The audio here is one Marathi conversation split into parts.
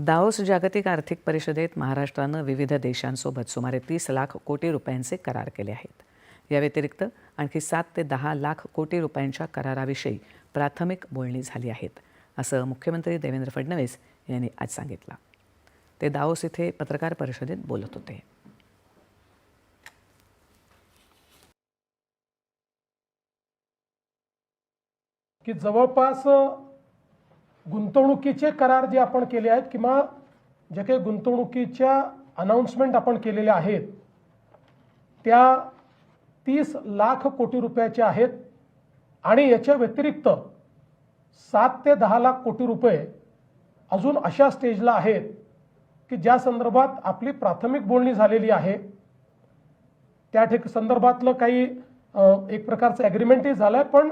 दाओस जागतिक आर्थिक परिषदेत महाराष्ट्रानं विविध देशांसोबत सुमारे 30 लाख कोटी रुपयांचे करार केले आहेत. या व्यतिरिक्त आणखी 7 ते 10 लाख कोटी रुपयांच्या कराराविषयी प्राथमिक बोलणी झाली आहेत, असं मुख्यमंत्री देवेंद्र फडणवीस यांनी आज सांगितलं. ते दाओस इथे पत्रकार परिषदेत बोलत होते. की जवळपास गुंतवणुकीचे करार जे आपण केले आहेत किंवा जे काही गुंतवणुकीच्या अनाउन्समेंट आपण केलेल्या आहेत त्या 30 लाख कोटी रुपयाच्या आहेत आणि याच्या व्यतिरिक्त 7 ते 10 लाख कोटी रुपये अजून अशा स्टेजला आहेत की ज्या संदर्भात आपली प्राथमिक बोलणी झालेली आहे. त्या संदर्भातलं काही एक प्रकारचं ॲग्रीमेंटही झालं आहे, पण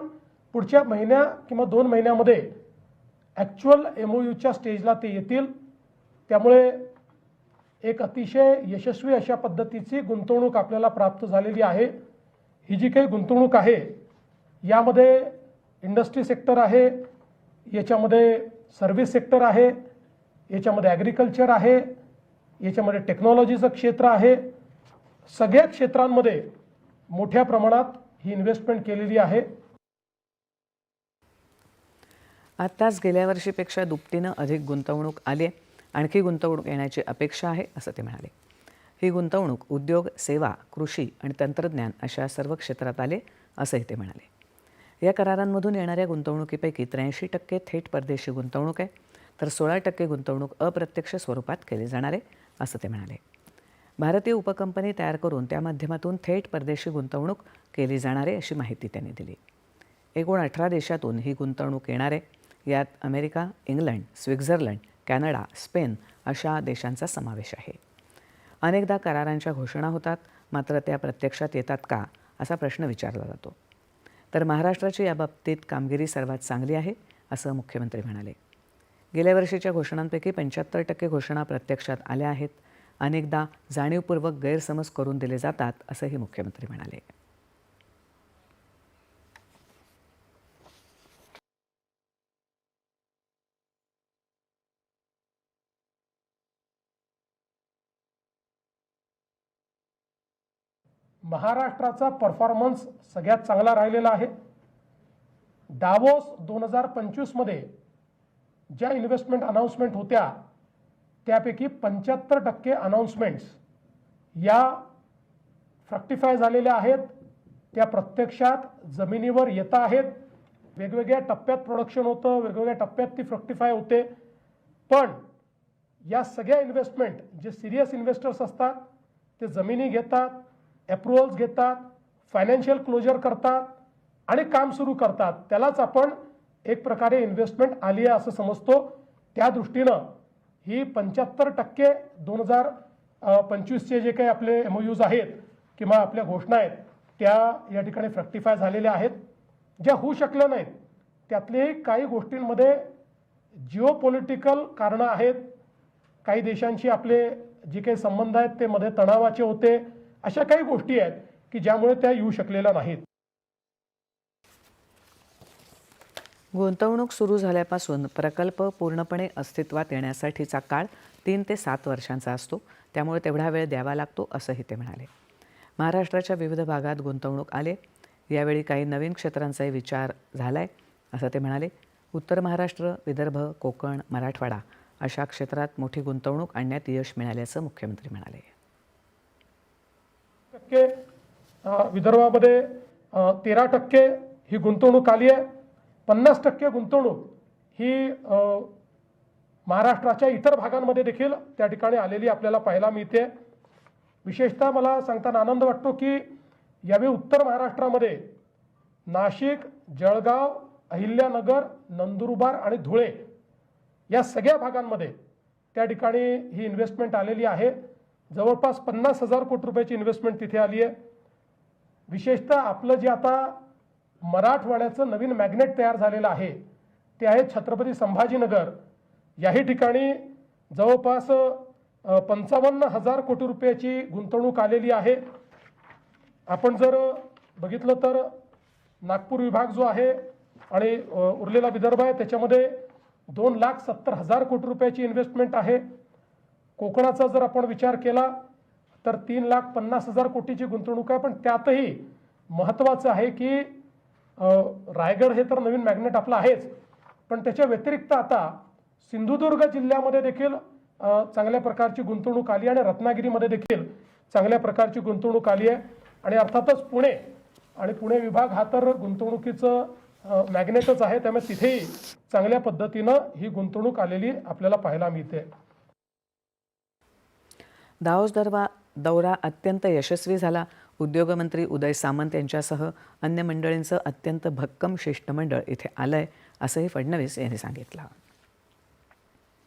पुढच्या महिन्या किंवा 2 महिन्यामध्ये ॲक्च्युअल MOUच्या स्टेजला ते येतील. त्यामुळे एक अतिशय यशस्वी अशा पद्धतीची गुंतवणूक आपल्याला प्राप्त झालेली आहे. ही जी काही गुंतवणूक आहे यामध्ये इंडस्ट्री सेक्टर आहे, याच्यामध्ये सर्व्हिस सेक्टर आहे, याच्यामध्ये ॲग्रिकल्चर आहे, याच्यामध्ये टेक्नॉलॉजीचं क्षेत्र आहे. सगळ्या क्षेत्रांमध्ये मोठ्या प्रमाणात ही इन्व्हेस्टमेंट केलेली आहे. आत्ताच गेल्या वर्षीपेक्षा दुपटीनं अधिक गुंतवणूक आली आहे. आणखी गुंतवणूक येण्याची अपेक्षा आहे, असं ते म्हणाले. ही गुंतवणूक उद्योग, सेवा, कृषी आणि तंत्रज्ञान अशा सर्व क्षेत्रात आले, असंही ते म्हणाले. या करारांमधून येणाऱ्या गुंतवणुकीपैकी 83% थेट परदेशी गुंतवणूक आहे, तर 16% गुंतवणूक अप्रत्यक्ष स्वरूपात केली जाणार आहे, असं ते म्हणाले. भारतीय उपकंपनी तयार करून त्या माध्यमातून थेट परदेशी गुंतवणूक केली जाणार आहे, अशी माहिती त्यांनी दिली. एकूण 18 देशातून ही गुंतवणूक येणार आहे. यात America, England, Switzerland, Canada, Spain अशा देशांचा समावेश आहे. अनेकदा करारांच्या घोषणा होतात, मात्र त्या प्रत्यक्षात येतात का, असा प्रश्न विचारला जातो. तर महाराष्ट्राची याबाबतीत कामगिरी सर्वात चांगली आहे, असं मुख्यमंत्री म्हणाले. गेल्या वर्षीच्या घोषणांपैकी 75% घोषणा प्रत्यक्षात आल्या आहेत. अनेकदा जाणीवपूर्वक गैरसमज करून दिले जातात, असंही मुख्यमंत्री म्हणाले. महाराष्ट्राचा परफॉर्मन्स सगळ्यात चांगला राहिलेला आहे. डावोस 2025 मध्ये ज्या इन्व्हेस्टमेंट अनाउन्समेंट होत्या त्यापैकी 75% अनाउन्समेंट्स या फ्रक्टिफाय झालेल्या आहेत. त्या प्रत्यक्षात जमिनीवर येत आहेत. वेगवेगळ्या टप्प्यात प्रोडक्शन होतं, वेगवेगळ्या टप्प्यात ती फ्रक्टिफाय होते. पण या सगळ्या इन्व्हेस्टमेंट जे सिरियस इन्व्हेस्टर्स असतात ते जमिनी घेतात, अप्रुव्हल्स घेतात, फायनान्शियल क्लोजर करतात आणि काम सुरू करतात. त्यालाच आपण एक प्रकारे इन्व्हेस्टमेंट आली आहे असं समजतो. त्या दृष्टीनं ही 75% 2025चे जे काही आपले MOUs आहेत किंवा आपल्या घोषणा आहेत त्या या ठिकाणी फ्रक्टिफाय झालेल्या आहेत. ज्या होऊ शकल्या नाहीत त्यातलेही काही गोष्टींमध्ये जिओपॉलिटिकल कारणं आहेत. काही देशांशी आपले जे काही संबंध आहेत ते मध्ये तणावाचे होते. अशा काही गोष्टी आहेत की ज्यामुळे त्या येऊ शकलेल्या नाहीत. गुंतवणूक सुरू झाल्यापासून प्रकल्प पूर्णपणे अस्तित्वात येण्यासाठीचा काळ 3 ते 7 वर्षांचा असतो. त्यामुळे तेवढा वेळ द्यावा लागतो, असंही ते म्हणाले. महाराष्ट्राच्या विविध भागात गुंतवणूक आले. यावेळी काही नवीन क्षेत्रांचाही विचार झाला आहे, असं ते म्हणाले. उत्तर महाराष्ट्र, विदर्भ, कोकण, मराठवाडा अशा क्षेत्रात मोठी गुंतवणूक आणण्यात यश मिळाल्याचं मुख्यमंत्री म्हणाले. विदर्भामध्ये 13% ही गुंतवणूक आली आहे. 50% गुंतवणूक ही महाराष्ट्राच्या इतर भागांमध्ये देखील त्या ठिकाणी आलेली आपल्याला पाहायला मिळते. विशेषतः मला सांगताना आनंद वाटतो की यावेळी उत्तर महाराष्ट्रामध्ये नाशिक, जळगाव, अहिल्यानगर, नंदुरबार आणि धुळे या सगळ्या भागांमध्ये त्या ठिकाणी ही इन्व्हेस्टमेंट आलेली आहे. जवळपास 50,000 कोटी रुपयाची इन्व्हेस्टमेंट तिथे आली आहे. विशेषतः आपलं जे आता मराठवाड्याचं नवीन मॅग्नेट तयार झालेलं आहे ते आहे छत्रपती संभाजीनगर. याही ठिकाणी जवळपास 55,000 कोटी रुपयाची गुंतवणूक आलेली आहे. आपण जर बघितलं तर नागपूर विभाग जो आहे आणि उरलेला विदर्भ आहे त्याच्यामध्ये 2,70,000 कोटी रुपयाची इन्व्हेस्टमेंट आहे. कोकणाचा जर आपण विचार केला तर 3,50,000 कोटीची गुंतवणूक आहे. पण त्यातही महत्त्वाचं आहे की रायगड हे तर नवीन मॅग्नेट आपलं आहेच, पण त्याच्या व्यतिरिक्त आता सिंधुदुर्ग जिल्ह्यामध्ये देखील चांगल्या प्रकारची गुंतवणूक आली आणि रत्नागिरीमध्ये देखील चांगल्या प्रकारची गुंतवणूक आली आहे. आणि अर्थातच पुणे विभाग हा तर गुंतवणुकीचं मॅग्नेटच आहे, त्यामुळे तिथेही चांगल्या पद्धतीनं ही गुंतवणूक आलेली आपल्याला पाहायला मिळते. दावोस दौरा अत्यंत यशस्वी झाला. उद्योगमंत्री उदय सामंत यांच्यासह अन्य मंडळींचं अत्यंत भक्कम शिष्टमंडळ इथे आलंय असंही फडणवीस यांनी सांगितलं.